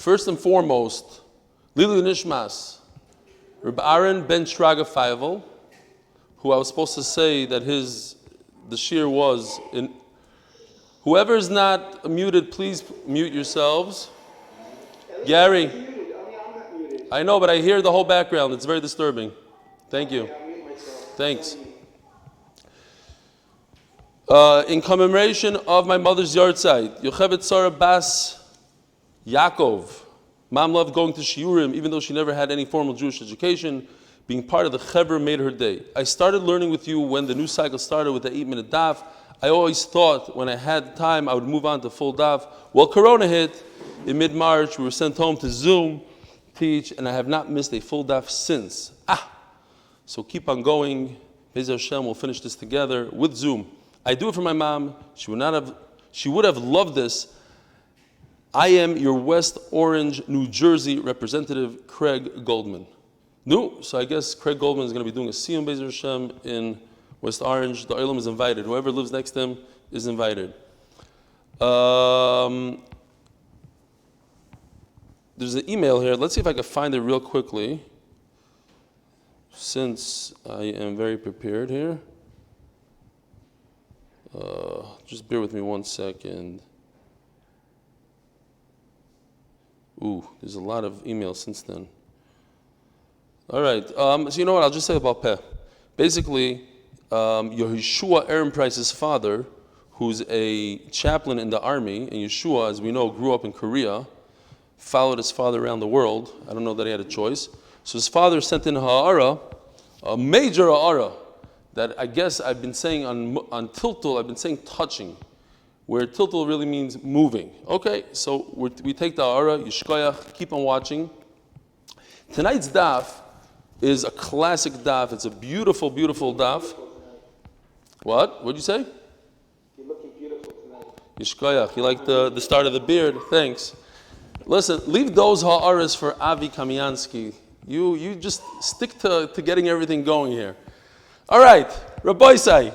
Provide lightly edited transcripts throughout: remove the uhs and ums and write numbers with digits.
First and foremost, Lilu Nishmas, Reb Aaron ben Shraga Feivel, who I was supposed to say that the shir was in. Whoever is not muted, please mute yourselves. Gary, I know, but I hear the whole background. It's very disturbing. Thank you. Thanks. In commemoration of my mother's yahrzeit, Yocheved Sarah Bas Yaakov. Mom loved going to shiurim, even though she never had any formal Jewish education. Being part of the Chevra made her day. I started learning with you when the new cycle started with the 8-minute daf. I always thought when I had time I would move on to full daf. Well, Corona hit in mid-March. We were sent home to Zoom, teach, and I have not missed a full daf since. So keep on going. Be'ez Hashem, we'll finish this together with Zoom. I do it for my mom. She would have loved this. I am your West Orange, New Jersey representative, Craig Goldman. No, so I guess Craig Goldman is going to be doing a Siyum Be'ez Hashem in West Orange. The Olam is invited. Whoever lives next to him is invited. There's an email here. Let's see if I can find it real quickly, since I am very prepared here. Just bear with me 1 second. Ooh, there's a lot of emails since then. All right, so you know what, I'll just say about Peh. Basically, Yehoshua Aaron Price's father, who's a chaplain in the army, and Yeshua, as we know, grew up in Korea, followed his father around the world. I don't know that he had a choice. So his father sent in ha'ara, a major ha'ara, that I guess I've been saying on Tiltul, I've been saying touching, where Tiltul really means moving. Okay, so we take the ha'ara, Yishkoyach, keep on watching. Tonight's daf is a classic daf. It's a beautiful, beautiful daf. What? What'd you say? You're looking beautiful tonight. Yishkoyach, you like the start of the beard? Thanks. Listen, leave those ha'aras for Avi Kamiansky. You just stick to getting everything going here. All right, Rabbi Sai,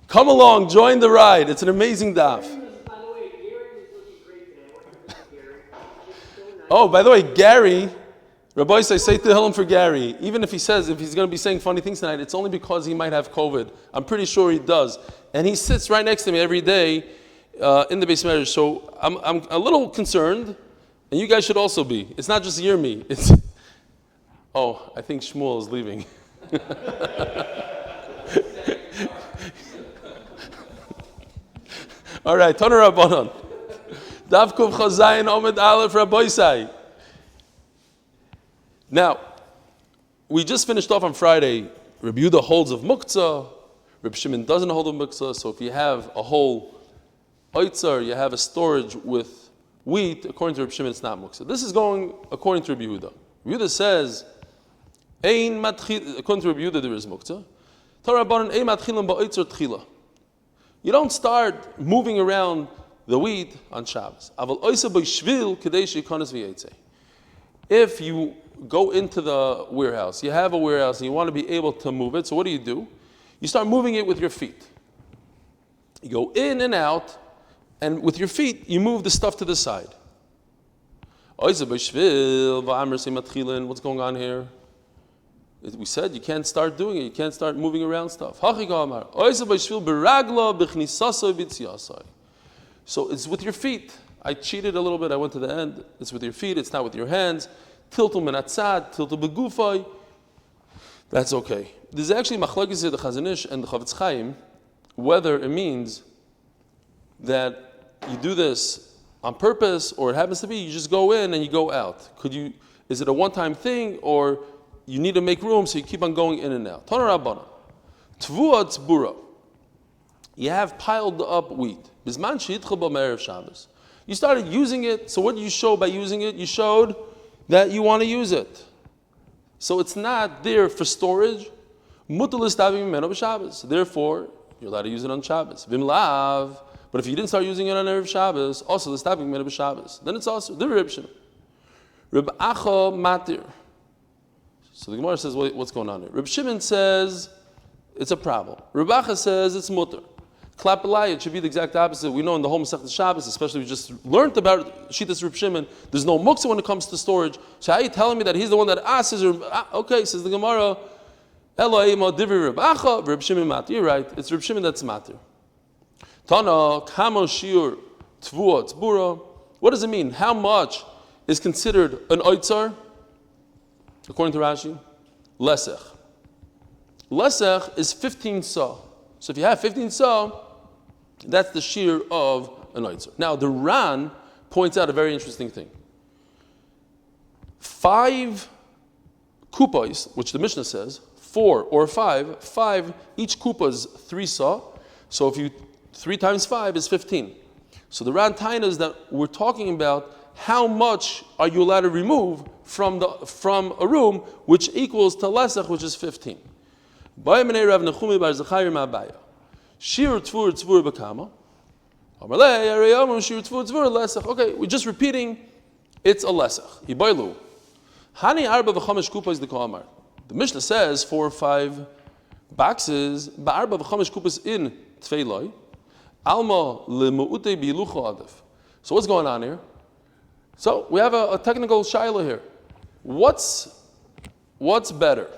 come along, join the ride. It's an amazing daf. By the way, Gary is looking great today. What happened, Gary? Oh, by the way, Gary, Rabbi Sai, say Tehillim for Gary. Even if he's going to be saying funny things tonight, it's only because he might have COVID. I'm pretty sure he does. And he sits right next to me every day in the Beis Medrash. So I'm a little concerned, and you guys should also be. It's not just hear me. Oh, I think Shmuel is leaving. All right, Toner Rabbanon. Daf Kuf Chazayin Omed Aleph Rabbi Sai. Now, we just finished off on Friday. Rabbi Yehuda holds of Muktzah. Rabbi Shimon doesn't hold of Muktzah. So if you have a whole oitzar, you have a storage with wheat, according to Rabbi Shimon, it's not Muktzah. This is going according to Rabbi Yehuda. Rabbi Yehuda says, according to Rabbi Yehuda, there is Muktzah. You don't start moving around the wheat on Shabbos. If you go into the warehouse, you have a warehouse and you want to be able to move it, so what do? You start moving it with your feet. You go in and out, and with your feet, you move the stuff to the side. What's going on here? We said you can't start doing it. You can't start moving around stuff. So it's with your feet. I cheated a little bit. I went to the end. It's with your feet. It's not with your hands. Tiltul menatzad, tiltul begufay. That's okay. There's actually machlokes the Chazon Ish and the Chavetz Chaim, whether it means that you do this on purpose or it happens to be you just go in and you go out. Is it a one-time thing or you need to make room so you keep on going in and out? Toner Rabbana. Tvua tzbura. You have piled up wheat. Bizman she'itchel ba me'erev Shabbos. You started using it, so what did you show by using it? You showed that you want to use it. So it's not there for storage. Mutar l'stavim mimeno b'Shabbos. Therefore, you're allowed to use it on Shabbos. Vim lav. But if you didn't start using it on Erev Shabbos, also l'stavim mimeno b'Shabbos. Then it's also the Reb Shimon. Reb Acha matir. So the Gemara says, what's going on here? Reb Shimon says it's a problem. Reb Acha says it's mutar. Klapalai, it should be the exact opposite. We know in the whole Masechet Shabbos, especially we just learned about Shitas Reb Shimon, there's no muktzah when it comes to storage. So how are you telling me that he's the one that asks? Okay, says the Gemara, Elohim Divri Reb Acha, Reb Shimon Matir. You're right, it's Reb Shimon that's Matir. Tana, Kamo Shiur, Tvua, Tzbura. What does it mean? How much is considered an oitzar? According to Rashi, Lesech. Lesech is 15 sa. So if you have 15 sa, that's the shear of an oitzar. Now the Ran points out a very interesting thing. 5 kupos, which the Mishnah says, 4 or 5, each kupa is 3 sa. So if you 3 times 5 is 15. So the Ran Taina is that we're talking about how much are you allowed to remove from a room, which equals to lesach, which is 15. Okay, we're just repeating, it's a lesach. The Mishnah says 4 or 5 boxes, in tfeiloi. So what's going on here? So we have a technical shaila here. What's better?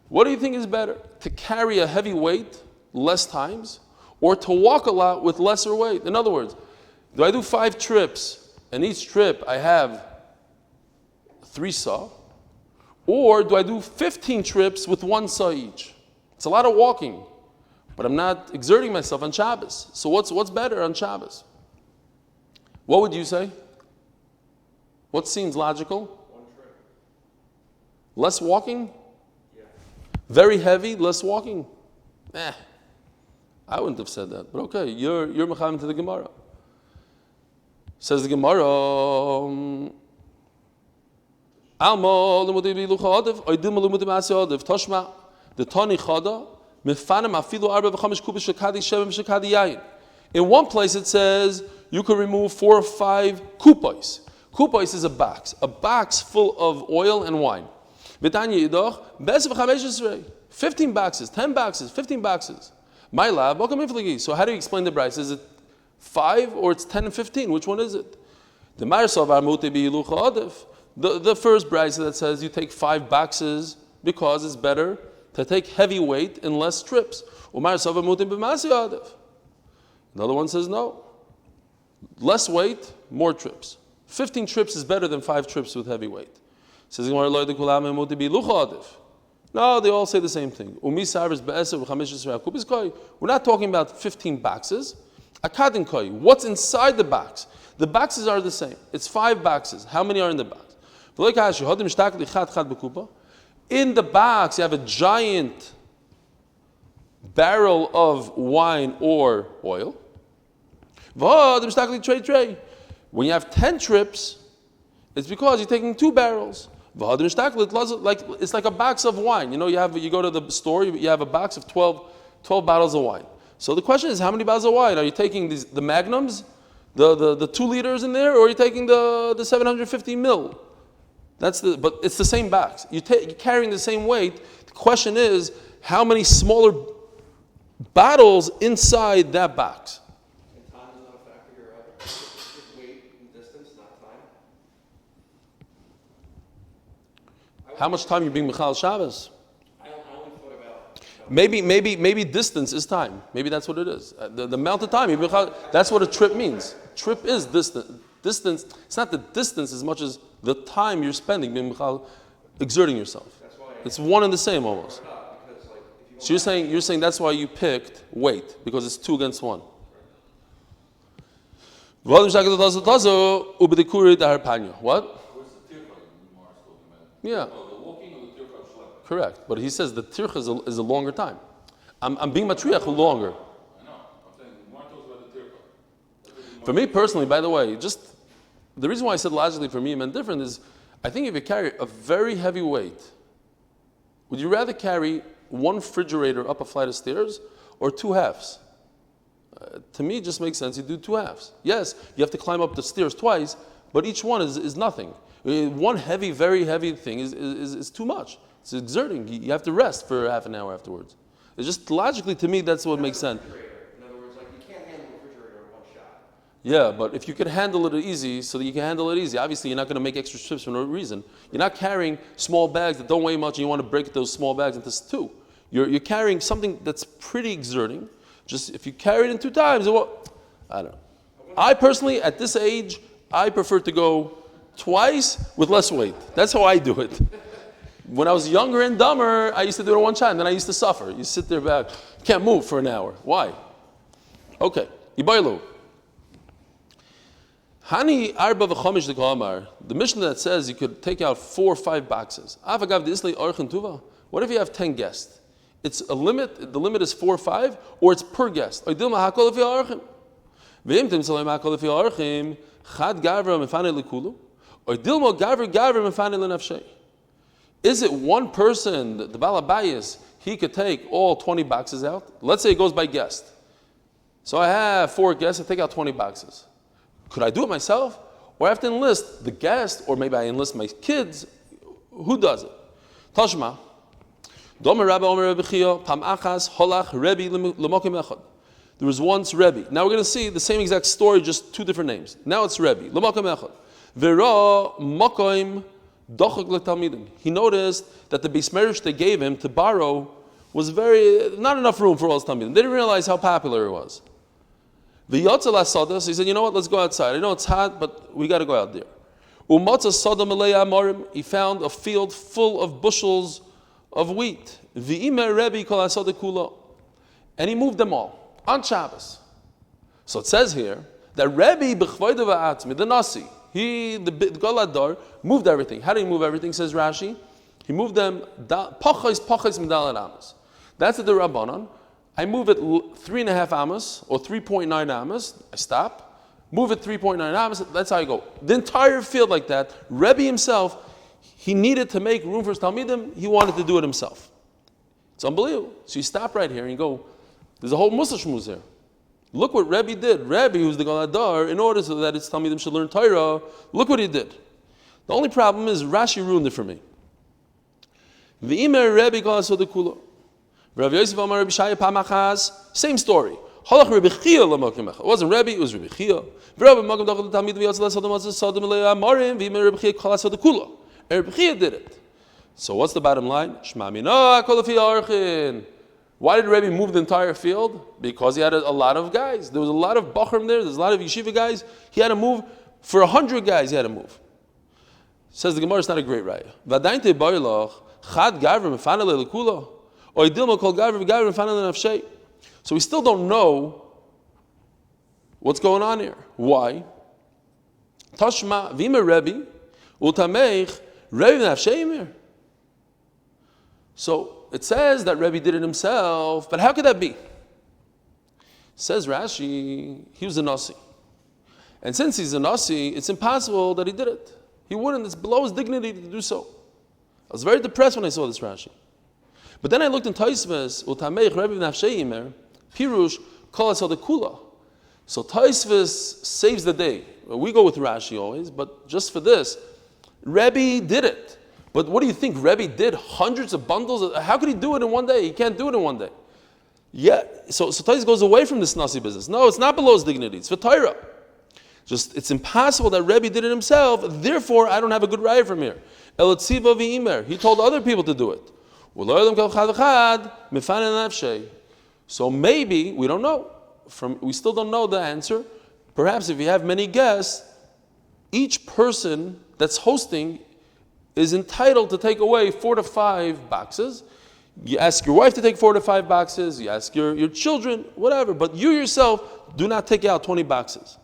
What do you think is better? To carry a heavy weight less times, or to walk a lot with lesser weight? In other words, do I do 5 trips, and each trip I have 3 saw? Or do I do 15 trips with 1 saw each? It's a lot of walking, but I'm not exerting myself on Shabbos. So what's better on Shabbos? What would you say? What seems logical? 1 trip. Less walking? Yeah. Very heavy, less walking? I wouldn't have said that, but okay, you're mechavim to the Gemara. Says the Gemara, Alma lemudi bilucha adev, oidim lemudi masi adev, toshma, the tani chada, mefanim afilu arba v'chamesh kubis shekadi shevim shekadi yayin. In one place it says you can remove 4 or 5 kupos. Kupos is a box full of oil and wine. 15 boxes, 10 boxes, 15 boxes. My lab, so how do you explain the price? Is it 5 or it's 10 and 15? Which one is it? The first price that says you take 5 boxes because it's better to take heavy weight in less trips. Another one says no. Less weight, more trips. 15 trips is better than 5 trips with heavy weight. Says no, they all say the same thing. We're not talking about 15 boxes. What's inside the box? The boxes are the same. It's 5 boxes. How many are in the box? In the box, you have a giant barrel of wine or oil. When you have 10 trips, it's because you're taking 2 barrels. It's like a box of wine. You know, you go to the store, you have a box of 12 bottles of wine. So the question is, how many bottles of wine? Are you taking the magnums, the 2 liters in there, or are you taking the 750 mil? But it's the same box. You're carrying the same weight. The question is, how many smaller bottles inside that box? And time is not a factor here either. Just weight and distance, not time. How much time you being Michal Shabbos? I only thought about Maybe distance is time. Maybe that's what it is. The amount of time. That's what a trip means. Trip is distance. Distance. It's not the distance as much as the time you're spending being Michal, exerting yourself. It's one and the same almost. So you're saying that's why you picked weight, because it's 2 against 1. What? Yeah. Correct. But he says the tircha is a longer time. I'm being matriach longer. I know. I'm saying more talks about the tircha. For me personally, by the way, just the reason why I said logically for me it meant different is, I think if you carry a very heavy weight, would you rather carry 1 refrigerator up a flight of stairs or 2 halves? To me, it just makes sense you do 2 halves. Yes, you have to climb up the stairs twice, but each one is nothing. 1 heavy, very heavy thing is too much. It's exerting. You have to rest for half an hour afterwards. It's just logically, to me, that's what makes sense. Yeah, but if you can handle it easy, so that you can handle it easy, obviously you're not going to make extra trips for no reason. You're not carrying small bags that don't weigh much and you want to break those small bags into two. You're carrying something that's pretty exerting. Just if you carry it in 2 times, well, I don't know. I personally, at this age, I prefer to go twice with less weight. That's how I do it. When I was younger and dumber, I used to do it one time, then I used to suffer. You sit there back, you can't move for an hour. Why? Okay, Ibaylu. Hani arba v'chomish d'kamar. The Mishnah that says you could take out 4 or 5 boxes. Avagav d'isli orchen tuva. What if you have 10 guests? It's a limit. The limit is 4 or 5, or it's per guest. Oidil mahakol if orchen. V'im tim salei mahakol if orchen. Chad gavra mefanei lekulu. Oidil mo gavra mefanei lenafshei. Is it one person, the balabayas, he could take all 20 boxes out? Let's say it goes by guest. So I have 4 guests, I take out 20 boxes. Could I do it myself? Or I have to enlist the guest, or maybe I enlist my kids. Who does it? Tashma. There was once Rebbe. Now we're going to see the same exact story, just 2 different names. Now it's Rebbe. He noticed that the Beis Medrash they gave him to borrow was not enough room for all his talmidim. They didn't realize how popular it was. He said, you know what, let's go outside. I know it's hot, but we got to go out there. He found a field full of bushels of wheat. And he moved them all on Shabbos. So it says here that Rebbe, the Nasi, the Galadar, moved everything. How did he move everything, says Rashi? He moved them, pachos medalad amos. That's the Rabbanon. I move it 3.5 amos, or 3.9 amos, I stop. Move it 3.9 amos, that's how I go. The entire field like that, Rebbe himself, he needed to make room for his Talmidim, he wanted to do it himself. It's unbelievable. So you stop right here and you go, there's a whole Musa Shmuz here. Look what Rebbe did. Rebbe, who's the Galadar, in order so that his Talmidim should learn Torah, look what he did. The only problem is Rashi ruined it for me. V'imer Rebbe Galasod Kula. Rav Yosef Amar Rebbe Shaya Pamachas, same story. Halach Rebbe Chia l'makim echad. It wasn't Rebbe, it was Rebbe Chia. V'Rebbe Magam Dachal Talmid v'Yotz L'Sodom Sodom L'Lei Amarim v'Imer Rebbe Chia Kalasod Kula. And Rebbe Chia did it. So what's the bottom line? Shma Mina Kol Afi Archin. Why did Rebbe move the entire field? Because he had a lot of guys. There was a lot of Bachrim there. There's a lot of yeshiva guys. He had to move. For 100 guys, he had to move. Says the Gemara, it's not a great raya. V'adainte boilach chad gavrim mefanele lekula. So we still don't know what's going on here. Why? Tashma v'ime Rebbe utameich Rebbe nafsheimir. So it says that Rebbe did it himself, but how could that be? Says Rashi, he was a Nasi. And since he's a Nasi, it's impossible that he did it. He wouldn't, it's below his dignity to do so. I was very depressed when I saw this Rashi. But then I looked in Taisves, Utameich Rebbe Nafsheimer, Pirush, Kol Asad Kula. So Taisves saves the day. We go with Rashi always, but just for this, Rebbe did it. But what do you think? Rebbe did hundreds of bundles? How could he do it in one day? He can't do it in one day. Yeah, so Taisves goes away from this Nasi business. No, it's not below his dignity. It's for Torah. Just, it's impossible that Rebbe did it himself, therefore I don't have a good raya from here. Elatziva v'imer. He told other people to do it. So maybe, we don't know. We still don't know the answer. Perhaps if you have many guests, each person that's hosting is entitled to take away 4 to 5 boxes. You ask your wife to take 4 to 5 boxes, you ask your children, whatever, but you yourself do not take out 20 boxes.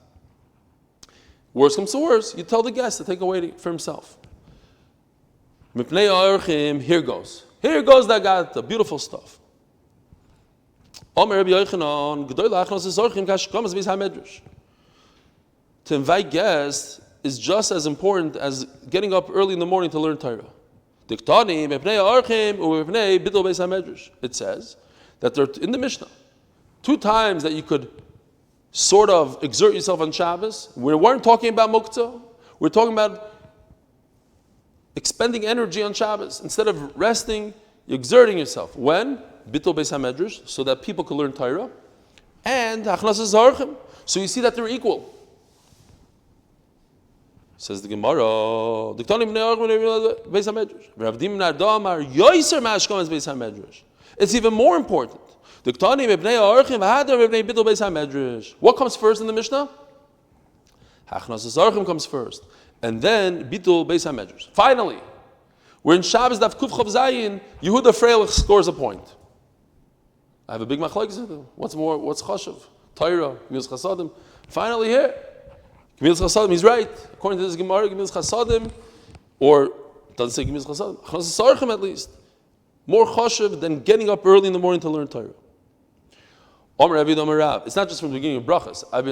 Worst comes to worst, you tell the guest to take away for himself. Here goes. Here goes that got the beautiful stuff. To invite guests is just as important as getting up early in the morning to learn Torah. It says that there in the Mishnah 2 times that you could sort of exert yourself on Shabbos. We weren't talking about muktzah. We're talking about expending energy on Shabbos. Instead of resting, you're exerting yourself. When? Bittul Beis HaMedrash, so that people can learn Torah. And Hachnasas Zarchim, so you see that they're equal. Says the Gemara, Diktani b'nei Archim Beis HaMedrash. Rav Dimna Damar Yoiser Mashkom Beis HaMedrash. It's even more important. Diktani b'nei Archim v'hadar b'nei Bidul Beis HaMedrash. What comes first in the Mishnah? Hachnas Archim comes first, and then Bidul Beis HaMedrash. Finally, we're in Shabbos Daf Kuf Chav Zayin. Yehuda Freilich scores a point. I have a big machlokes. What's more? What's chashuv? Torah, Gemilas Chasadim. Finally here. Gemilas Chasadim, he's right. According to this Gemara, Gemilas Chasadim, or it doesn't say Gemilas Chasadim, Chnas Sarchim at least. More chashuv than getting up early in the morning to learn Torah. Omer Avid Omer Rav. It's not just from the beginning of brachas. I've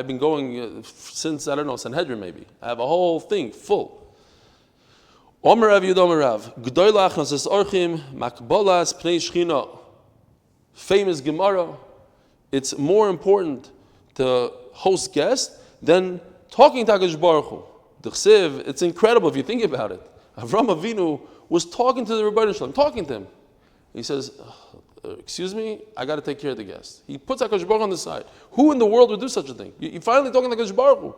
been going since, I don't know, Sanhedrin maybe. I have a whole thing full. Omer Avid Omer Rav. G'doylach Chnas Sarchim, Makbolas Pnei Shchina. Famous Gemara. It's more important to host guests than talking to HaKadosh Baruch Hu. The Chsiv, it's incredible if you think about it. Avram Avinu was talking to the Rebbeinu Shalom, talking to him. He says, excuse me, I got to take care of the guests. He puts HaKadosh Baruch Hu on the side. Who in the world would do such a thing? You're finally talking to HaKadosh Baruch Hu.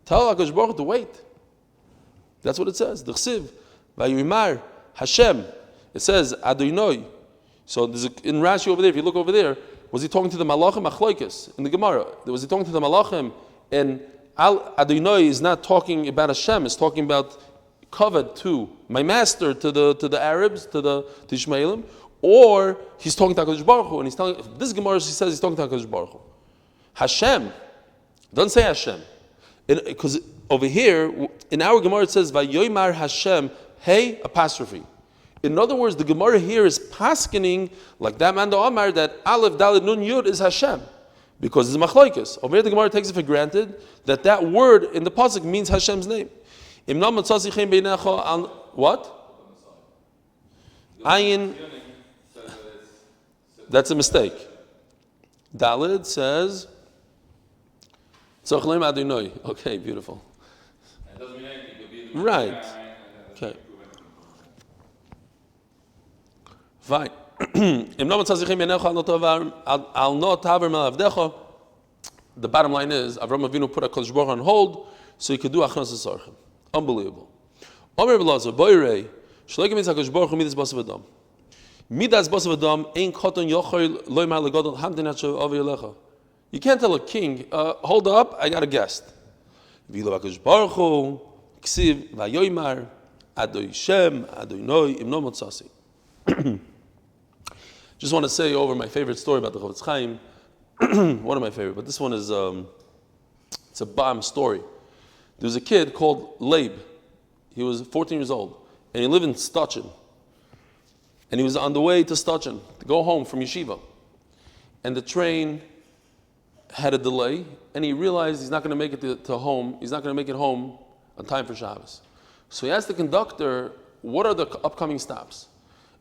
Tell HaKadosh Baruch Hu to wait. That's what it says. The Chsiv, Vayimar, Hashem. It says, Adonai. So there's in Rashi over there, if you look over there, was he talking to the Malachim Achloikis in the Gemara? Was he talking to the Malachim? And Adonai is not talking about Hashem, it's talking about covet to my master, to the Arabs, to the Ishmaelim, or he's talking to HaKadosh Baruch Hu, and he's telling this Gemara, he says he's talking to HaKadosh Baruch Hu. Hashem, doesn't say Hashem. Because over here, in our Gemara it says, Vayoymar Hashem, hey, apostrophe. In other words, the Gemara here is paskening, like that man the Amar, that Aleph, Dalet, Nun, Yud is Hashem. Because it's machlokes. Over here the Gemara takes it for granted that that word in the pasuk means Hashem's name. What? Ayin. That's a mistake. Dalet says, Tzochlem Adonai. Okay, beautiful. It doesn't mean anything. It could be Right. Okay. Fine. The bottom line is, Avram Avinu put HaKadosh Baruch Hu on hold so he could do Achnas Sarchim. Unbelievable. Omer B'Lazar, Boirei, Shleike means HaKadosh Baruch Hu midas basav adam. Midas basav adam, ein koton yochel loymar legadol hamdin hatshav avi yelecha. You can't tell a king, hold up, I got a guest. V'ilo HaKadosh Baruch Hu, ksiv vayoymar, Adoi Shem, Adoi Noi, Imno Motzasi. Just want to say over my favorite story about the Chofetz Chaim. One of my favorite, but this one is it's a bomb story. There was a kid called Leib. He was 14 years old, and he lived in Stochin. And he was on the way to Stochin to go home from yeshiva, and the train had a delay, and he realized he's not going to make it to home. He's not going to make it home on time for Shabbos. So he asked the conductor, "What are the upcoming stops?"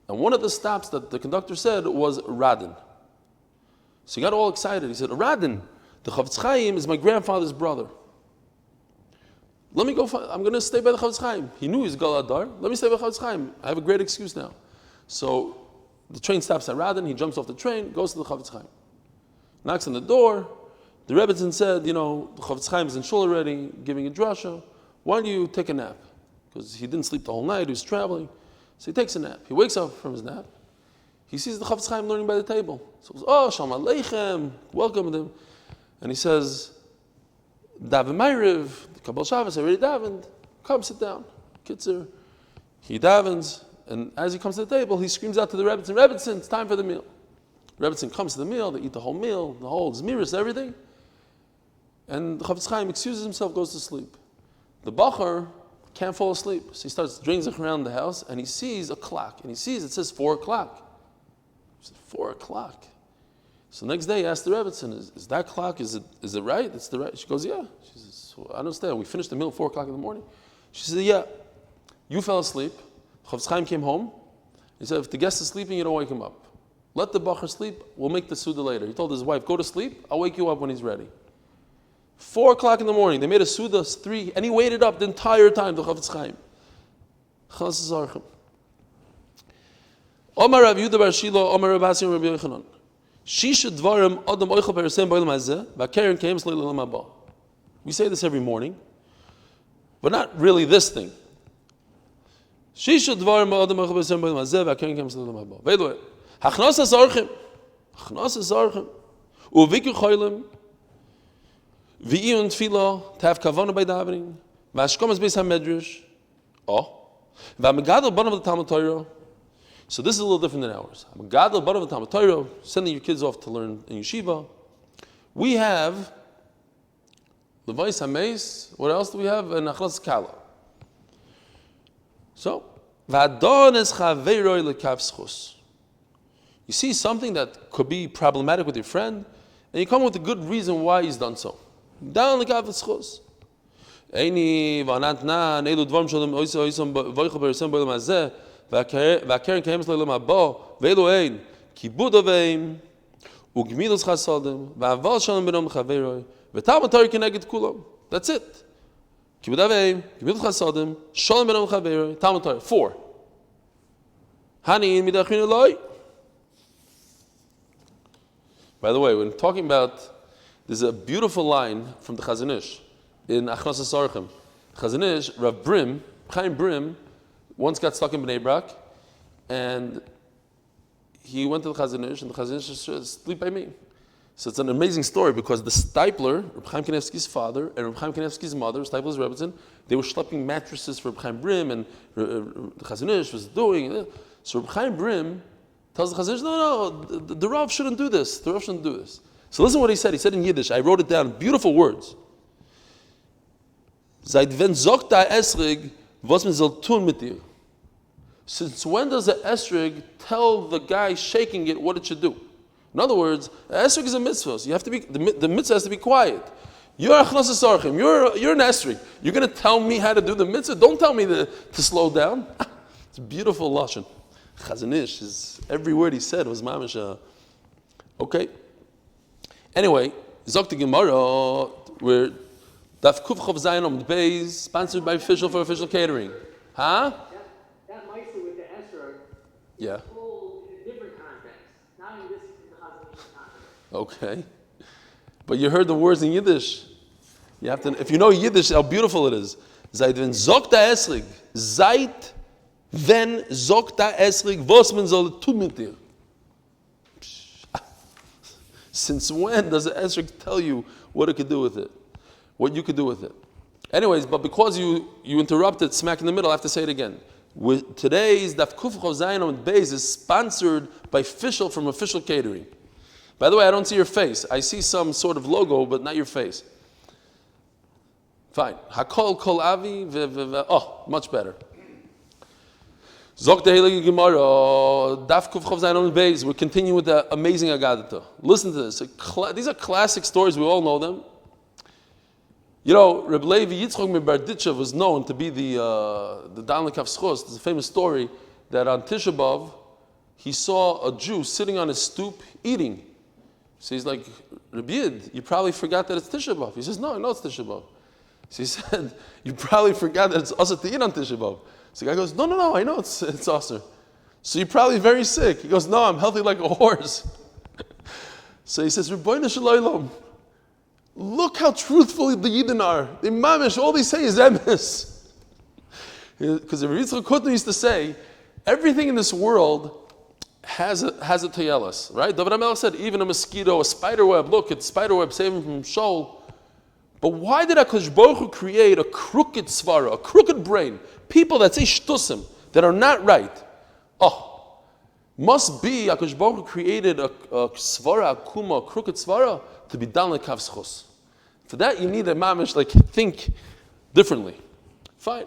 And one of the stops that the conductor said was Radin. So he got all excited. He said, Radin, the Chofetz Chaim is my grandfather's brother. Let me go, I'm going to stay by the Chofetz Chaim. He knew he was Gal Adar. Let me stay by the Chofetz Chaim. I have a great excuse now. So the train stops at Radin. He jumps off the train, goes to the Chofetz Chaim. Knocks on the door. The Rebbetzin said, the Chofetz Chaim is in shul already, giving a drasha. Why don't you take a nap? Because he didn't sleep the whole night. He was traveling. So he takes a nap. He wakes up from his nap. He sees the Chofetz Chaim learning by the table. So he says, oh, Shalom Aleichem, welcome him. And he says, Daven Ma'ariv, the Kabbalah Shabbos, I already davened. Come, sit down. Kitzer. He davens, and as he comes to the table, he screams out to the Rebbetzin, Rebbetzin, it's time for the meal. Rebbetzin comes to the meal, they eat the whole meal, the whole Zmiris, everything. And the Chofetz Chaim excuses himself, goes to sleep. The Bachar can't fall asleep. So he starts drinking around the house, and he sees a clock. And he sees, it says 4 o'clock. He said, 4 o'clock. So next day he asked the Rebbetzin, is that clock, is it right? It's the right. She goes, yeah. She says, well, I don't understand. We finished the meal at 4 o'clock in the morning. She said, yeah. You fell asleep. Chofetz Chaim came home. He said, if the guest is sleeping, you don't wake him up. Let the Bachar sleep. We'll make the Suda later. He told his wife, go to sleep. I'll wake you up when he's ready. 4 o'clock in the morning, they made a Suda 3, and he waited up the entire time to Chofetz Chaim. Chas Zarchim. Omar Rav Yehuda bar Shilo, Omar Rav Asi Rav Yochanan. Shisha dvarim adam oichel peresem b'olam hazeh, v'keren keim s'leilam haba. We say this every morning, but not really this thing. Shisha dvarim ba'adam achab b'sem b'adam hazeh v'akeren kem s'adam haba. Ve'lo, hachnas ha'zarchim, u'viku choylem, v'iyun tefillah, to have kavanah by davening, v'ashkom es beis ha-medrash, v'amegadol banav of the Talmud Torah. So this is a little different than ours. Amegadol banav of the Talmud Torah, sending your kids off to learn in yeshiva. We have Levais HaMeis. What else do we have? And Achlas Kala. So, V'adon es chaveiroi lekav schus. You see something that could be problematic with your friend, and you come with a good reason why he's done so. Down lekav schus. Eini v'anat na neilu dvarim shalom oisam v'oicha b'risem b'olam hazeh v'akeren kahemes l'olam haba v'elu ein kibud aveim ugmilus chasadim v'aval shalom b'nom chaveiroi v'talmud Torah keneged kulam. That's it. Kibud aveim, kibud chasadim, shalom b'nom chaveiroi, Talmud Torah. 4. Hani midachin eloi. By the way, when talking about, there's a beautiful line from the Chazon Ish in Achnos HaSarchim. Chazon Ish, Rav Brim, Chaim Brim, once got stuck in Bnei Brak, and he went to the Chazon Ish, and the Chazon Ish said, sleep by me. So it's an amazing story because the Stipler, Reb Chaim Kanevsky's father, and Reb Chaim Kanevsky's mother, Stipler's Rebbetzin, they were schlepping mattresses for Reb Chaim Brim, and the Chazon Ish was doing. So Reb Chaim Brim tells the Chazon Ish, no, the Rav shouldn't do this. The Rav shouldn't do this. So listen to what he said. He said in Yiddish, I wrote it down, beautiful words. Seit wenn sagt der Esrig, was man soll tun mit dir? Since when does the Esrig tell the guy shaking it what it should do? In other words, esrog is a mitzvah. So you have to be the mitzvah has to be quiet. You're Achnos HaSarchim. You're an esrog. You're going to tell me how to do the mitzvah. Don't tell me to slow down. It's a beautiful lashon. Chazon Ish is every word he said was mamish. Okay. Anyway, Zok the Gemara, where Daf Kuf Chav Zayin Amud Beis, sponsored by Official for Official Catering. Huh? That Meister with the Esrog Yeah. is told in a different context, not in this context. Okay. But you heard the words in Yiddish. You have to, if you know Yiddish, how beautiful it is. Seit wenn sagt der Esrig, seit wenn sagt der Esrig, was man soll tun mit dir? Since when does the Esrig tell you what it could do with it? What you could do with it? Anyways, but because you interrupted smack in the middle, I have to say it again. Today's Daf Kuf Chav Zayin Amud Beis is sponsored by Official from Official Catering. By the way, I don't see your face. I see some sort of logo, but not your face. Fine. Hakol kol avi much better. Zok the Heilige Gemara, Daf Kuf Chav Zayin Amud Beis. We're continuing with the amazing Agadata. Listen to this. These are classic stories. We all know them. You know, Reb Levi Yitzchok Mibarditchev was known to be the Dan Lekav Schos. There's a famous story that on Tisha B'Av, he saw a Jew sitting on his stoop eating. So he's like, Rabbi Yid, you probably forgot that it's Tisha B'Av. He says, no, I know it's Tisha B'Av. So he said, you probably forgot that it's also to eat on Tisha B'Av. So the guy goes, no, I know it's also. So you're probably very sick. He goes, no, I'm healthy like a horse. So he says, Rebbeinu Shalom, look how truthful the Yidden are. The mamish, all they say is emes. Because Rabbi Yitzchak Kutner used to say, everything in this world has a teyelis, right? David HaMelech said, even a mosquito, a spider web, look, it's spider web saving from Sheol. But why did HaKadosh Baruch Hu create a crooked svara, a crooked brain? People that say shtusim, that are not right. Must be HaKadosh Baruch Hu created a svara, a kuma, a crooked svara, to be dal lekav schos. For that you need a mamish, like think differently. Fine.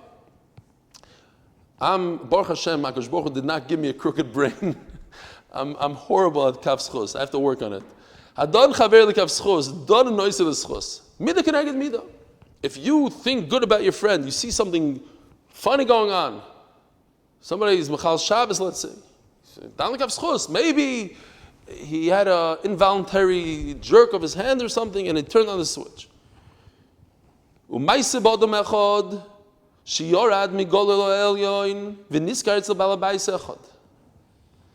Baruch Hashem, HaKadosh Baruch Hu did not give me a crooked brain. I'm horrible at kav schos. I have to work on it. Hadon chaver lekav schos, don noise of the schos. Mida keneged mida. If you think good about your friend, you see something funny going on. Somebody's mechal Shabbos, let's say. Dan lekav schos. Maybe he had an involuntary jerk of his hand or something, and it turned on the switch. Umayse b'adam echad shiyorad migolel elyon v'niskar etzel balabais echad.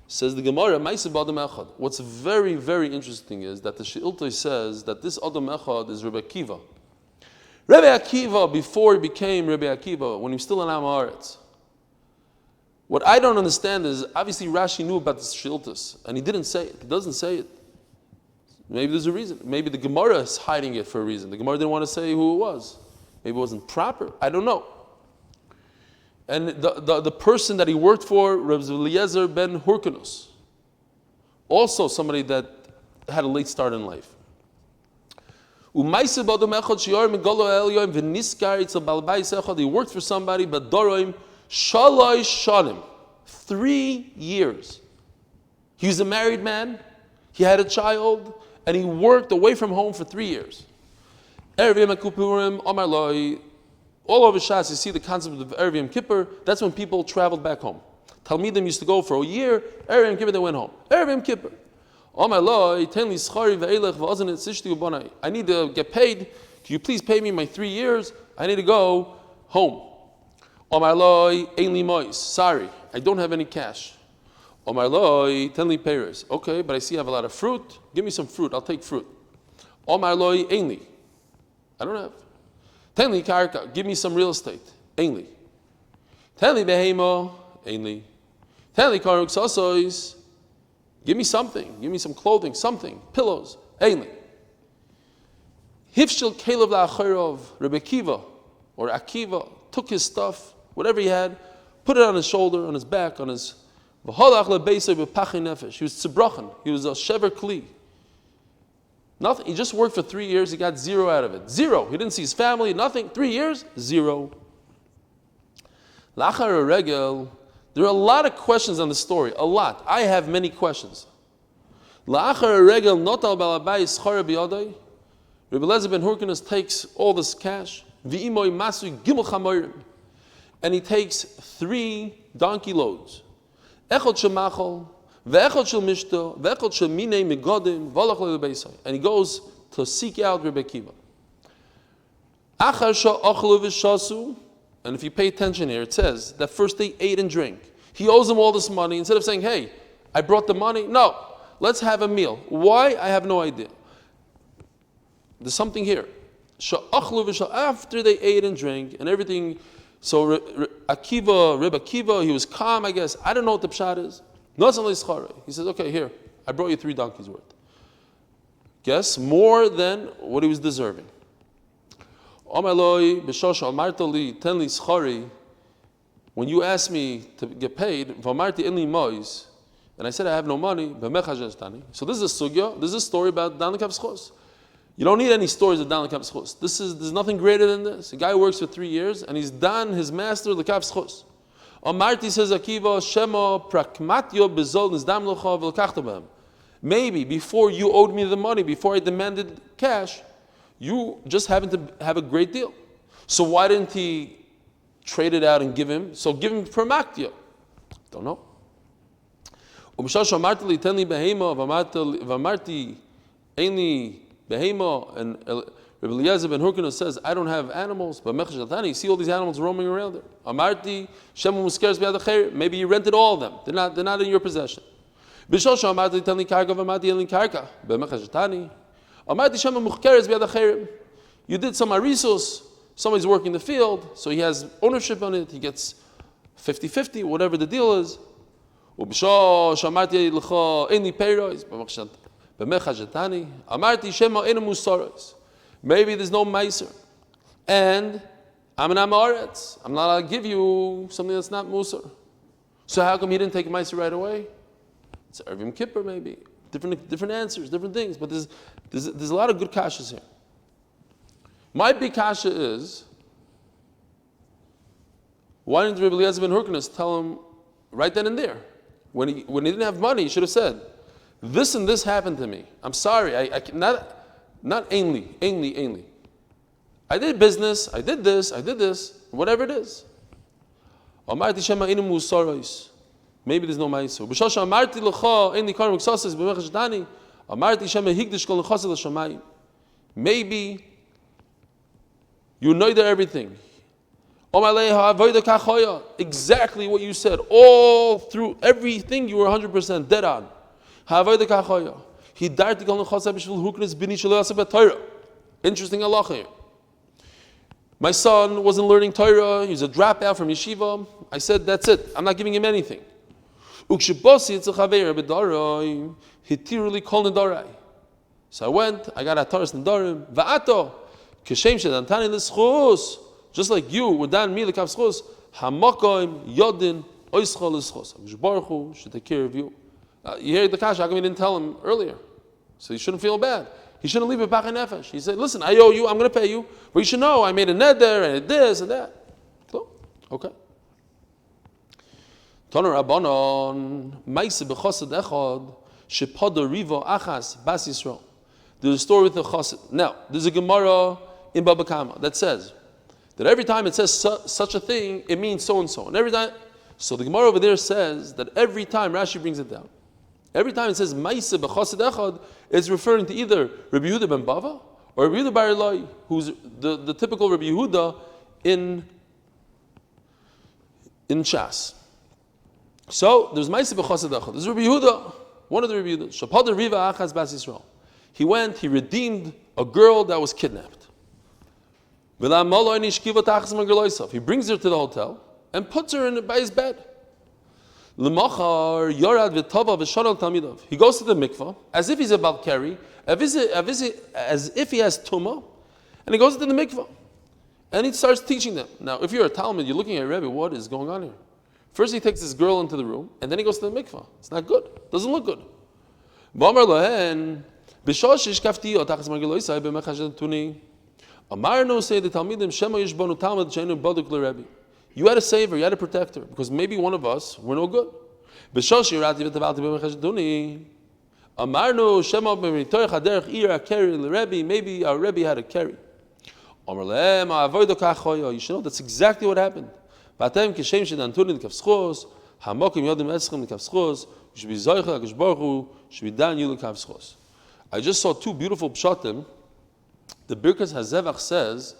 Says the Gemara, Umayse b'adam echad. What's very, very interesting is that the Sheiltoi says that this adam echad is Rebbe Akiva. Rabbi Akiva, before he became Rabbi Akiva, when he was still in Am Haaretz, what I don't understand is, obviously Rashi knew about the Shiltas, and he didn't say it. He doesn't say it. Maybe there's a reason. Maybe the Gemara is hiding it for a reason. The Gemara didn't want to say who it was. Maybe it wasn't proper. I don't know. And the person that he worked for, Reb Eliezer ben Hurkanus, also somebody that had a late start in life. He worked for somebody, but Doroim, Shalosh Shanim, 3 years. He was a married man, he had a child, and he worked away from home for 3 years. All over Shas, you see the concept of Erev Yom Kippur. That's when people traveled back home. Talmidim used to go for a year. Erev Yom Kippur, they went home. Erev Yom Kippur. I need to get paid. Can you please pay me my 3 years? I need to go home. Sorry, I don't have any cash. Okay, but I see you have a lot of fruit. Give me some fruit. I'll take fruit. I don't have. Tenli karka, give me some real estate. Ainli. Tenli behemo, ainli. Tenli karuk sasois, give me something. Give me some clothing, something. Pillows. Ainli. Hifshel kelev la'achorov, Rebbe Akiva, or Akiva, took his stuff, whatever he had, put it on his shoulder, on his back, on his... He was tzibrachen. He was a shever kli. Nothing. He just worked for 3 years. He got zero out of it. Zero. He didn't see his family. Nothing. 3 years. Zero. Lachar regel. There are a lot of questions on the story. A lot. I have many questions. Lachar regel notal balabai schara biyadai. Rebbe Eliezer ben Hurkanus takes all this cash. V'imoy masu gimel chamorim. And he takes 3 donkey loads. Echot shemachol. And he goes to seek out Rebbe Akiva. And if you pay attention here, it says that first they ate and drank. He owes them all this money. Instead of saying, hey, I brought the money. No, let's have a meal. Why? I have no idea. There's something here. After they ate and drank and everything, so Rebbe Akiva, he was calm, I guess. I don't know what the pshat is. He says, okay, here, I brought you 3 donkeys worth. Guess more than what he was deserving. When you asked me to get paid, and I said I have no money, so this is a sugya, this is a story about Dan L'Kav Schos. You don't need any stories of Dan L'Kav Schos. There's nothing greater than this. A guy works for 3 years, and he's Dan, his master, L'Kav Schos. Amarti, says Akiva, Shema prakmatyo bezol nizdam locha v'lekachta b'hem. Maybe before you owed me the money, before I demanded cash, you just happened to have a great deal. So why didn't he trade it out and give him? So give him pramatyo. Don't know. Umshash amarti li tenli behema v'amarti einli behema, and Rebbe Eliezer ben Hurkanus says, I don't have animals, but you see all these animals roaming around there. Amarti, Shemu Muskeres B'yad, maybe you rented all of them. They're not in your possession. B'shosha amarti tenli karka v'amarti elin karka. B'mechashatani. Amarti Shemu Muskeres B'yad. You did some arisos, somebody's working the field, so he has ownership on it, he gets 50-50, whatever the deal is. B'shosh amarti l'cha elin peiros, b'mechashatani. Amarti Shema enu musaros. Maybe there's no meiser. And I'm an Am Haaretz. I'm not allowed to give you something that's not musar. So how come he didn't take a meiser right away? It's Erev Yom Kippur maybe. Different answers, different things. But there's a lot of good kashas here. My big kasha is, why didn't Rebbe Eliezer ben Hurkanus tell him right then and there? When he didn't have money, he should have said, this and this happened to me. I'm sorry. I cannot... Not ainly. I did business, I did this, whatever it is. Maybe there's no ma'isur. Maybe you know that everything. Exactly what you said. All through everything you were 100% dead on. Interesting halacha here. My son wasn't learning Torah. He was a dropout from yeshiva. I said, that's it. I'm not giving him anything. So I went, I got Ataras Nedarim. Va'ato, Keshem Shedantani L'Schus, just like you were dan mi l'kav schus, Hamakoim Yodin Oischol L'Schus. Baruch Hu should take care of you. You hear the kasha, how come you didn't tell him earlier? So you shouldn't feel bad. He shouldn't leave it back in nefesh. He said, listen, I owe you, I'm going to pay you, but you should know I made a neder and this and that. So, okay. Toner Rabbanon, Maise b'chosed echad, shepoda rivo achas bas Yisrael. There's a story with the chassid. Now, there's a Gemara in Baba Kama that says that every time it says such a thing, it means so and so. And every time, so the Gemara over there says that every time Rashi brings it down, every time it says Maise b'chassid echad, it's referring to either Rabbi Yehuda ben Bava or Rabbi Yehuda bar Eloi, who's the typical Rabbi Yehuda in Shas. So there's Maise b'chassid echad. There's Rabbi Yehuda, one of the Rabbi Yehuda. Shapada riva achas bas Yisrael. He went, he redeemed a girl that was kidnapped. He brings her to the hotel and puts her by his bed. He goes to the mikvah as if he's about carry, as if he has tumah, and he goes to the mikvah and he starts teaching them. Now, if you're a Talmud, you're looking at Rebbe, what is going on here? First, he takes this girl into the room, and then he goes to the mikvah. It's not good. Doesn't look good. You had to save her, you had to protect her, because maybe one of us were no good. Maybe our Rebbe had a carry. You should know that's exactly what happened. You should be Zoycha, Baruch Hu, should be Dan Yulu Kav Schos. I just saw two beautiful pshatim. The Birkas HaZevach says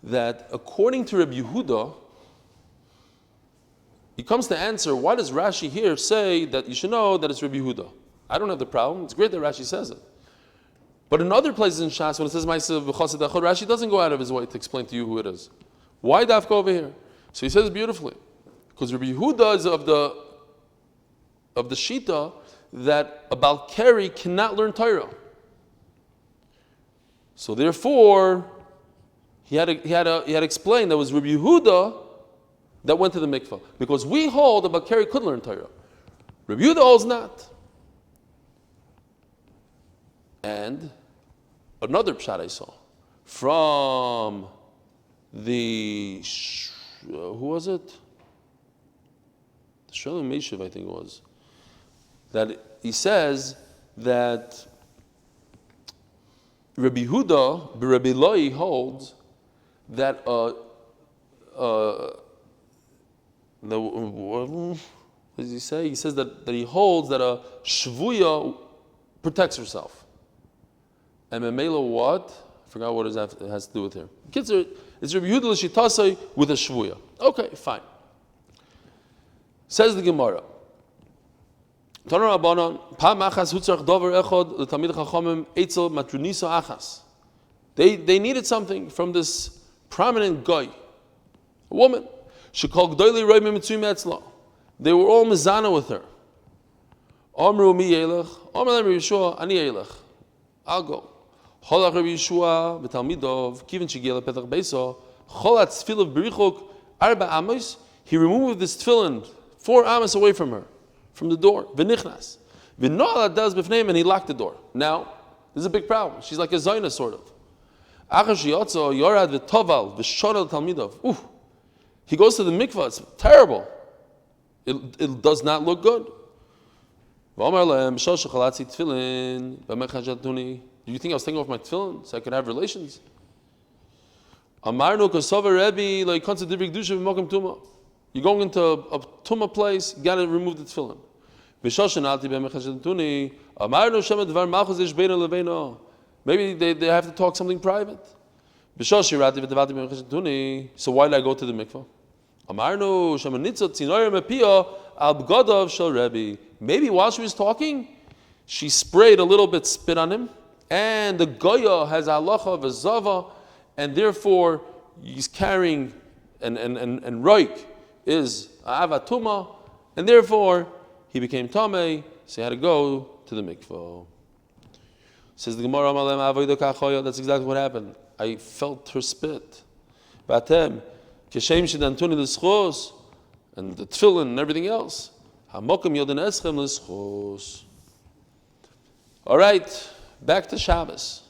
that according to Rabbi Yehuda, he comes to answer, why does Rashi here say that you should know that it's Rabbi Yehuda? I don't have the problem. It's great that Rashi says it. But in other places in Shas, when it says Ma'aseh v'chassid echad, Rashi doesn't go out of his way to explain to you who it is. Why Dafka over here? So he says beautifully, because Rabbi Yehuda is of the Shita that a Bal Keri cannot learn Torah. So therefore, he had to explain that it was Rabbi Yehuda that went to the mikvah. Because we hold that Bal Keri could learn Torah. Rabbi Yehuda holds not. And another pshat I saw from the who was it? The Shalom Meshiv, I think it was. That he says that Rabbi Yehuda, Rabbi Eloi holds that what does he say? He says that he holds that a shvuya protects herself. And Memela what? I forgot what it has to do with here. Kids are, it's Rabbi Yehuda l'shitasai with a shvuya. Okay, fine. Says the Gemara. They needed something from this prominent guy, a woman. They were all mizana with her. I'll go. He removed this tefillin 4 amos away from her, from the door. V'nichnas. V'no'ala does b'fneim, and he locked the door. Now, this is a big problem. She's like a zayna, sort of. He goes to the mikvah. It's terrible. It does not look good. Do you think I was taking off my tefillin so I could have relations? You're going into a tumah place, you got to remove the tefillin. Maybe they have to talk something private. So why did I go to the mikvah? Maybe while she was talking, she sprayed a little bit spit on him, and the goya has halacha of a zava, and therefore he's carrying, and roik is avatuma, and therefore he became tamei, so he had to go to the mikvah. Says the Gemara, that's exactly what happened. I felt her spit. Batem, keshem shidantuni l'schos, and the tefillin and everything else. Hamokim yoden eschem l'schos. All right, back to Shabbos.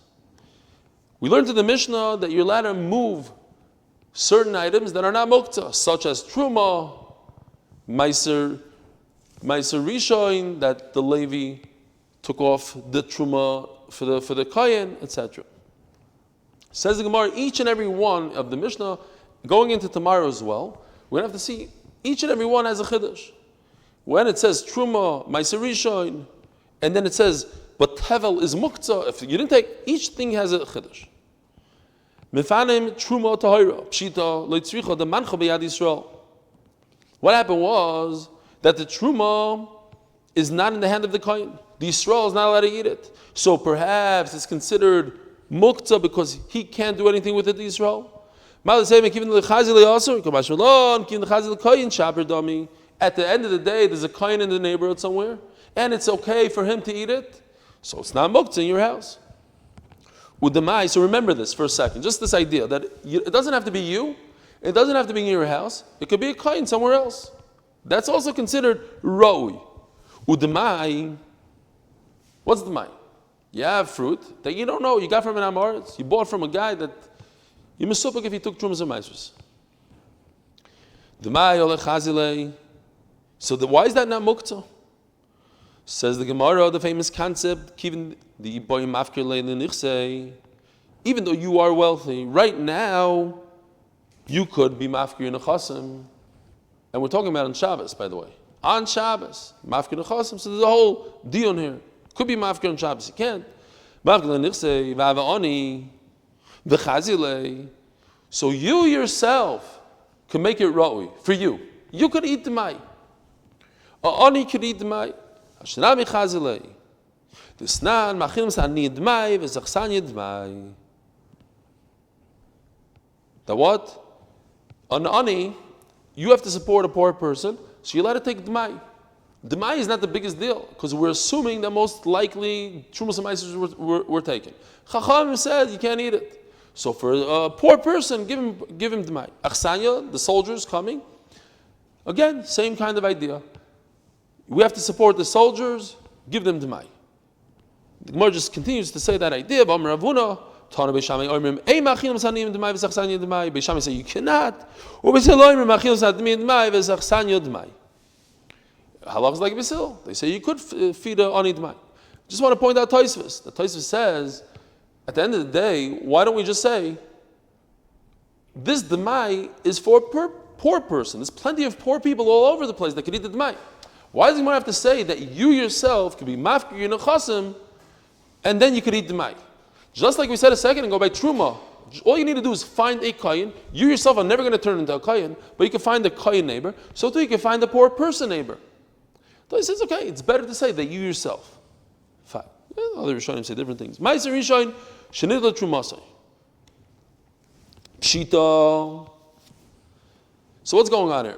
We learned in the Mishnah that you're allowed to move certain items that are not muktzah, such as truma, meiser rishoin, that the Levi took off the truma for the kohen, etc. Says the Gemara, each and every one of the Mishnah, going into tomorrow as well, we're going to have to see each and every one has a chiddush. When it says truma, meiser rishoin, and then it says, but tevel is muktzah, if you didn't take, each thing has a chiddush. Mefanim truma tahira, pshita, leitzricha, the mancha b'yad Yisrael. What happened was that the truma is not in the hand of the kohen. The Yisrael is not allowed to eat it. So perhaps it's considered muktzah because he can't do anything with it, the Yisrael. At the end of the day, there's a kohen in the neighborhood somewhere, and it's okay for him to eat it, so it's not muktzah in your house. So remember this for a second, just this idea that it doesn't have to be you, it doesn't have to be in your house, it could be a kohen somewhere else. That's also considered roi. Udemai, what's the mai? You have fruit that you don't know, you got from an Amoritz, you bought from a guy that you misupik if he took trumas and meisers. Demai ole chazilei. So why is that not muktzah? Says the Gemara, the famous concept, even the boy mafkir le'nichsei, even though you are wealthy, right now you could be mafkir nechasim, and we're talking about on Shabbos, by the way. On Shabbos, mafkir nechasim. So there's a whole dion here. Could be mafkir on Shabbos. You can't. Mafkir le'nichsei v'avaoni v'chazilei. So you yourself can make it roi for you. You could eat the mai. Ani could eat the mai. Hashanami chazilei. The snan machilim sani dmai v'zachsani dmai. The what? On ani, you have to support a poor person, so you're allowed to take dmai. Dmai is not the biggest deal, because we're assuming that most likely trumas and meisers were taken. Chachamim said you can't eat it. So for a poor person, give him dmai. Achsanya, the soldiers coming, again, same kind of idea. We have to support the soldiers, give them dmai. The Gemara just continues to say that idea. Beishamai say you cannot. Halach is like Basil. They say you could feed a ani dmai. Just want to point out Tosfos. The Tosfos says, at the end of the day, why don't we just say this dmai is for a poor person? There's plenty of poor people all over the place that could eat the dmai. Why does the Gemara have to say that you yourself could be mafkir nechasim and then you could eat dmai? Just like we said a second ago by truma, all you need to do is find a kohen. You yourself are never going to turn into a kohen, but you can find a kohen neighbor. So too you can find a poor person neighbor. So he says, okay, it's better to say that you yourself. Fine. Other Rishonim say different things. Ma'aser Rishon shenidla trumasai. Pshita. So what's going on here?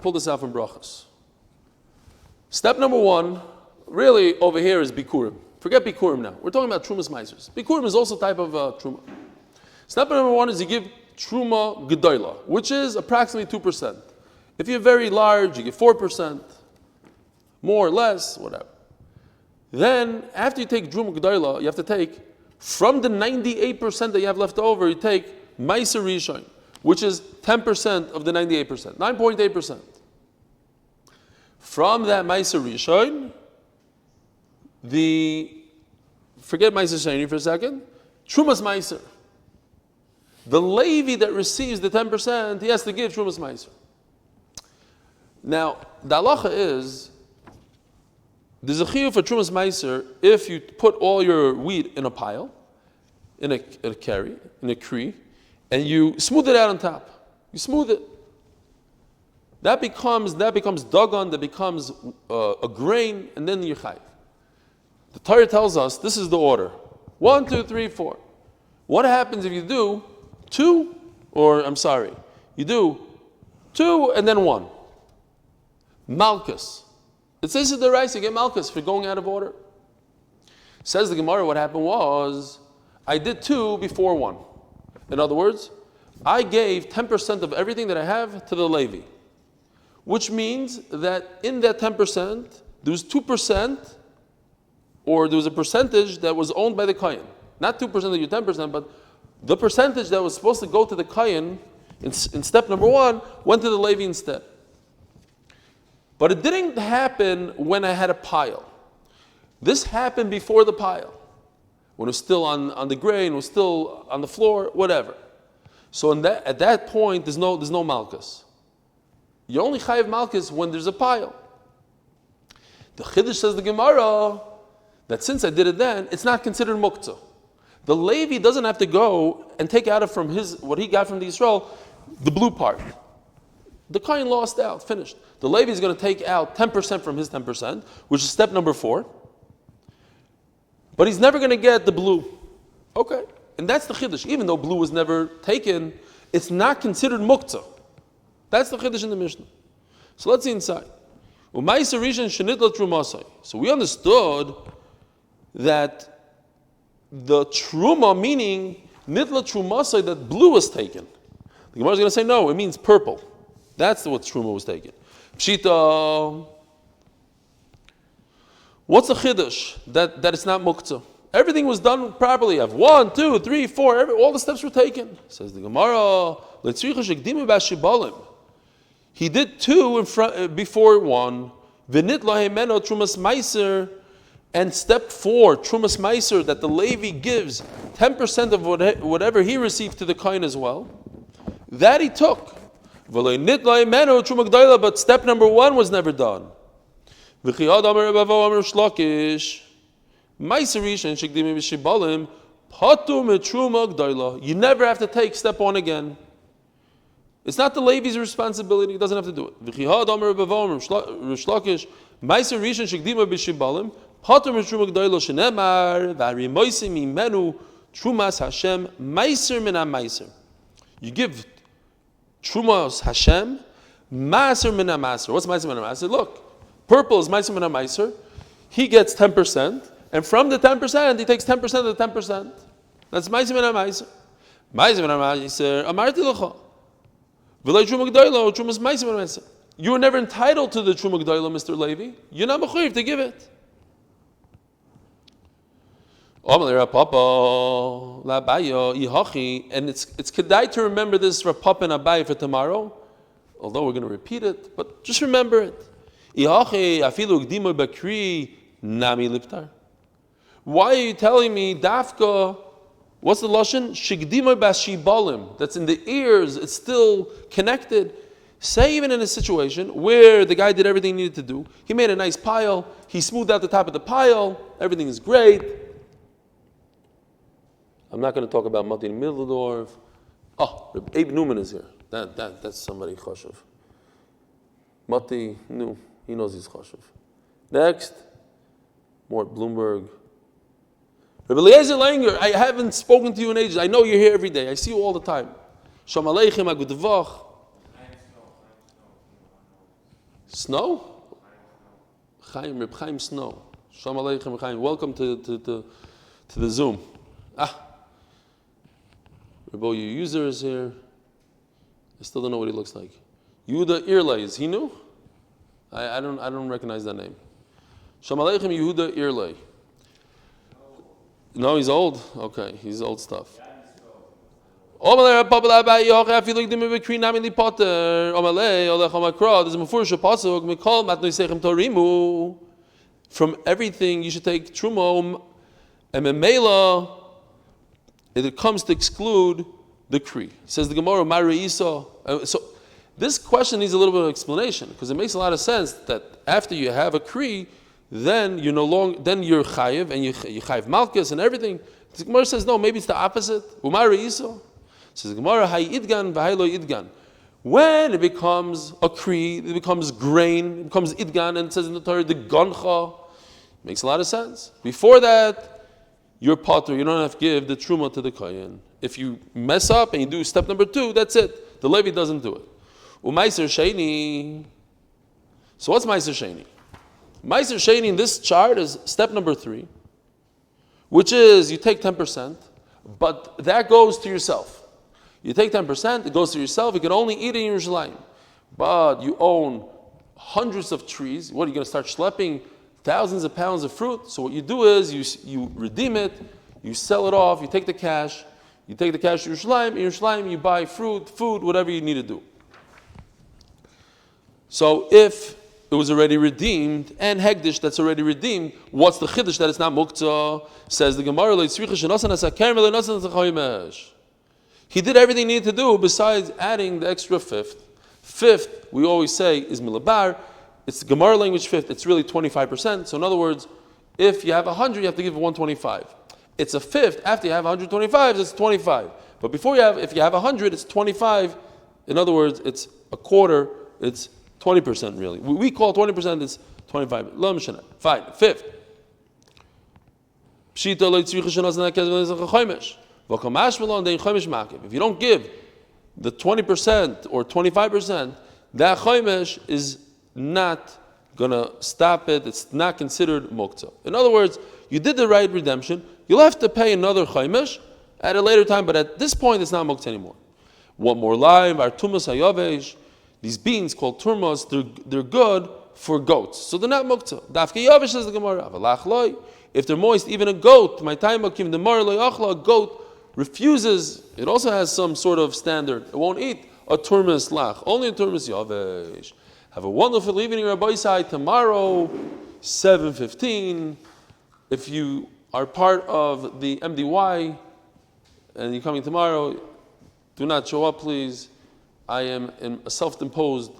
Pull this out from brachas. Step number one, really over here is bikurim. Forget bikurim now. We're talking about trumas meisers. Bikurim is also a type of truma. Step number one is you give truma gedola, which is approximately 2%. If you're very large, you give 4%, more or less, whatever. Then, after you take truma gedola, you have to take from the 98% that you have left over. You take meiser rishon, which is 10% of the 98%, 9.8%. From that meiser rishon, forget meiser sheni for a second, trumas meiser. The Levi that receives the 10%, he has to give trumas meiser. Now, the halacha is, there's a chiyuv for trumas meiser if you put all your wheat in a pile, in a carry, in a kri, and you smooth it out on top. You smooth it. That becomes dagan, that becomes a grain, and then you're chayiv. The Torah tells us this is the order: 1, 2, 3, 4. What happens if you do 2, you do 2 and then 1. Malchus. It says in the rice, you get Malchus for going out of order. Says the Gemara, what happened was, I did 2 before 1. In other words, I gave 10% of everything that I have to the Levi. Which means that in that 10%, there was 2%, or there was a percentage that was owned by the Kohen. Not 2% of your 10%, but the percentage that was supposed to go to the Kohen in step number 1 went to the Levi instead. But it didn't happen when I had a pile. This happened before the pile. When it was still on the grain, it was still on the floor, whatever. So at that point, there's no Malchus. You only chayiv Malchus when there's a pile. The Chiddush says the Gemara that since I did it then, it's not considered muktzah. The Levi doesn't have to go and take out from what he got from the Yisrael, the blue part. The Kohen lost out, finished. The Levi is going to take out 10% from his 10%, which is step number 4. But he's never going to get the blue. Okay. And that's the Chiddush. Even though blue was never taken, it's not considered muktzah. That's the Chiddush in the Mishnah. So let's see inside. So we understood that the truma, meaning nitla trumasai, that blue was taken. The Gemara is going to say no, it means purple. That's what truma was taken. Pshita. What's the chiddush that it's not muktzah? Everything was done properly. You have 1, 2, 3, 4. All the steps were taken. Says the Gemara. He did 2 before 1. Trumas meiser, and step 4, trumas meiser, that the Levi gives 10% of whatever he received to the Kohen as well. That he took. But step number 1 was never done. You never have to take step 1 again. It's not the Levi's responsibility. He doesn't have to do it. You give Trumas Hashem, Maser Min HaMaser. What's Maser Min HaMaser? Look, purple is Maser Min HaMaser. He gets 10%, and from the 10%, he takes 10% of the 10%. That's Maser Min HaMaser. Maser Min HaMaser, Amarti L'cha. V'lei Truma G'dayla, Trumas Maser Min HaMaser. You were never entitled to the Truma G'dayla, Mr. Levi. You're not mechuyev to give it. And it's kedai to remember this Rapapa and Abai for tomorrow, although we're going to repeat it, but just remember it. Why are you telling me dafka? What's the lashon? Shigdimah bashibalim. That's in the ears. It's still connected. Say even in a situation where the guy did everything he needed to do. He made a nice pile. He smoothed out the top of the pile. Everything is great. I'm not going to talk about Mati Mildorf. Oh, Abe Newman is here. That's somebody chashuv. Mati, no, he knows he's chashuv. Next, Mort Bloomberg. Rabbi Eliezer Langer, I haven't spoken to you in ages. I know you're here every day. I see you all the time. Shalom Aleichem, Agudavach. Snow? Chaim, Reb Chaim Snow. Shalom Aleichem, Chaim. Welcome to the Zoom. Rabbi, your user is here. I still don't know what he looks like. Yehuda Irlay, is he new? I don't recognize that name. Shalom Aleichem, Yehuda Irlay. No, he's old. Okay, he's old stuff. There's a mefurish pasuk mikol matnoi sechem torimu. From everything you should take truma, and memela it comes to exclude the kri. Says the Gemara, Mari Isa. So this question needs a little bit of explanation because it makes a lot of sense that after you have a kri, then you're no longer, then you're chayiv and you chayiv malchus and everything. The Gemara says no, maybe it's the opposite. Umari Isa. Says the Gemara, hay idgan v'hay lo idgan. When it becomes a kri, it becomes grain, it becomes idgan, and it says in the Torah the goncha. Makes a lot of sense. Before that, you're potter, you don't have to give the truma to the kohen. If you mess up and you do step number 2, that's it. The Levi doesn't do it. Umaiser Sheni. So what's Maiser Sheni? Maiser Sheni in this chart is step number 3, which is you take 10%, but that goes to yourself. You take 10%, it goes to yourself. You can only eat it in Yerushalayim. But you own hundreds of trees. What, are you going to start schlepping thousands of pounds of fruit? So what you do is you redeem it, you sell it off, you take the cash. You take the cash to Yerushalayim. In Yerushalayim, you buy fruit, food, whatever you need to do. So if it was already redeemed, and Hegdish that's already redeemed, what's the Chiddush that it's not Muktzah? Says the Gemara, he did everything he needed to do besides adding the extra fifth. Fifth, we always say, is Milabar. It's the Gemara language fifth. It's really 25%. So in other words, if you have 100, you have to give 125. It's a fifth. After you have 125, it's 25. But if you have 100, it's 25. In other words, it's a quarter. It's 20% really. We call 20%, it's 25. Fine. Fifth. If you don't give the 20% or 25%, that chaymesh is not going to stop it. It's not considered muktzah. In other words, you did the right redemption. You'll have to pay another chaymesh at a later time, but at this point, it's not muktzah anymore. One more live, our tumas hayavesh. These beans called turmas, they're good for goats. So they're not muktzah. Dafke yavesh says the Gemara. If they're moist, even a goat, my time akim the mar loyachla, a goat refuses. It also has some sort of standard. It won't eat a turmas lach. Only a turmas yavesh. Have a wonderful evening, Rabbi Sai. Tomorrow, 7:15. If you are part of the MDY and you're coming tomorrow, do not show up, please. I am in a self-imposed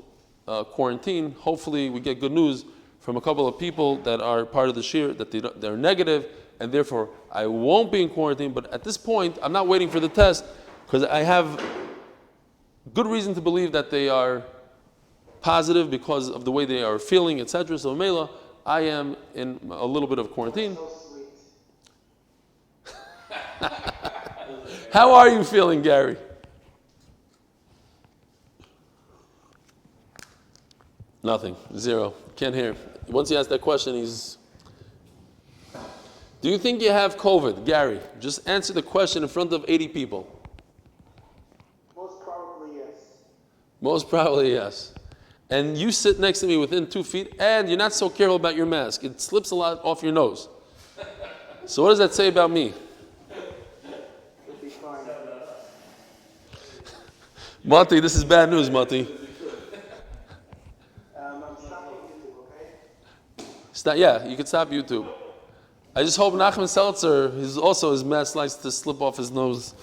quarantine. Hopefully, we get good news from a couple of people that are part of the shir that they're negative, and therefore I won't be in quarantine. But at this point, I'm not waiting for the test because I have good reason to believe that they are positive because of the way they are feeling, etc. So, Mela, I am in a little bit of quarantine. How are you feeling, Gary? Nothing. Zero. Can't hear. Once he asked that question, he's... Do you think you have COVID, Gary? Just answer the question in front of 80 people. Most probably yes. Most probably yes. And you sit next to me within 2 feet, and you're not so careful about your mask. It slips a lot off your nose. So what does that say about me? It'll be fine. Mati, this is bad news, Mati. I'm stopping YouTube, okay? Yeah, you can stop YouTube. I just hope Nachman Seltzer, his mask likes to slip off his nose.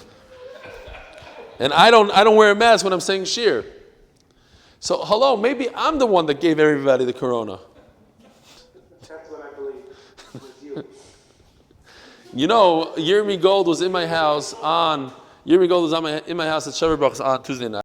And I don't wear a mask when I'm saying shir. So, hello, maybe I'm the one that gave everybody the corona. That's what I believe. It was you. You know, Yirmi Gold was in my house in my house at Shabbos on Tuesday night.